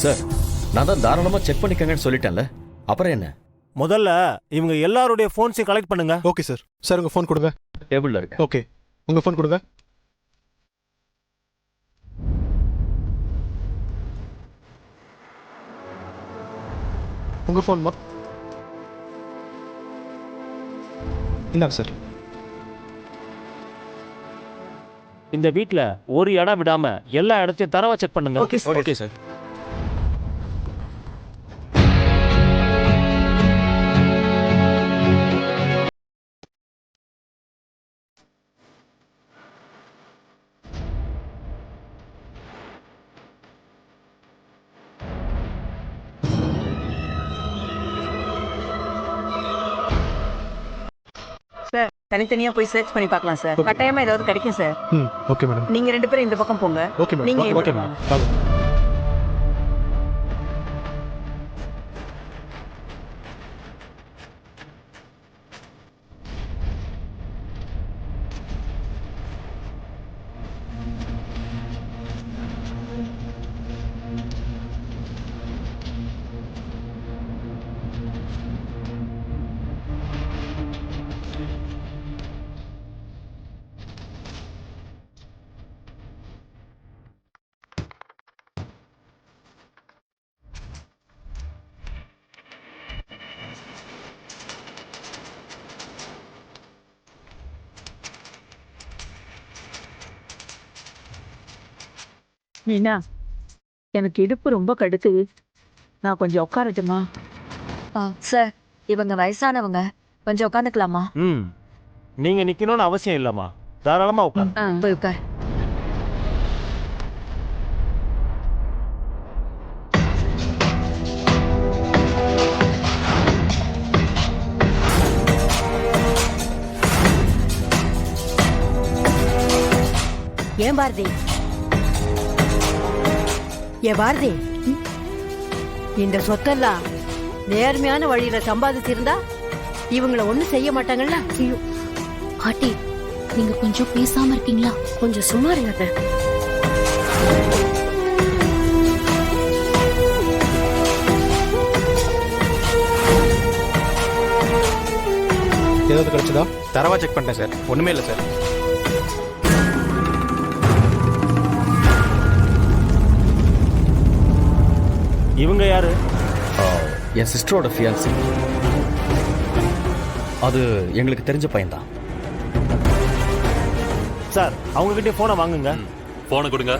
Sir, நான் தான் தாராளமா செக் பண்ணிக்கங்கன்னு சொல்லிட்டேன்ல, அப்புறம் என்ன? முதல்ல இவங்க எல்லாருடைய போன்ஸையும் கலெக்ட் பண்ணுங்க. Okay sir. சார் உங்க ஃபோன் கொடுங்க. டேபிள்ல இருக்கு. ஓகே, உங்க ஃபோன் கொடுங்க. உங்க ஃபோன் இந்தாங்க சார். இந்த வீட்ல ஒரு இடம் விடாம எல்லா இடத்தையும் தரவா செக் பண்ணுங்க. Okay sir. சார் தனித்தனியா போய் சர்ச் பண்ணி பார்க்கலாம் சார். கட்டாயமா ஏதாவது கிடைக்கும் சார். Okay madam. நீங்க 2 பேரும் இந்த பக்கம் போங்க. Okay madam. நீங்க ஓகே மேடம். வாங்க. மீனா, எனக்கு இடுப்பு ரொம்ப கடுக்குது. நான் கொஞ்சம் உட்காரட்டுமா? சார், இவங்க வயசானவங்க, கொஞ்சம் உட்காந்துக்கலாமா? நீங்க நிக்கணும்னு அவசியம் இல்லம்மா, தாராளமா உட்காரு. போய் உட்கார். ஏன் பாரதி, பாரதி, இந்த சொத்தெல்லாம் நேர்மையான வழியில சம்பாதிச்சிருந்தா இவங்கள ஒண்ணும் செய்ய மாட்டாங்கல்ல. பாட்டி, நீங்க கொஞ்சம் பேசாம இருக்கீங்களா? கொஞ்சம் சும்மா இருங்க. ஏதாவது கிடைச்சதா? தரவா செக் பண்ணிட்டேன் சார், ஒண்ணுமே இல்லை சார். இவங்க யாரு? என் சிஸ்டரோட ஃபியான்சி. அது எங்களுக்கு தெரிஞ்ச பையன்தான். சார், அவங்க கிட்டே போனை வாங்குங்க. போனை கொடுங்க.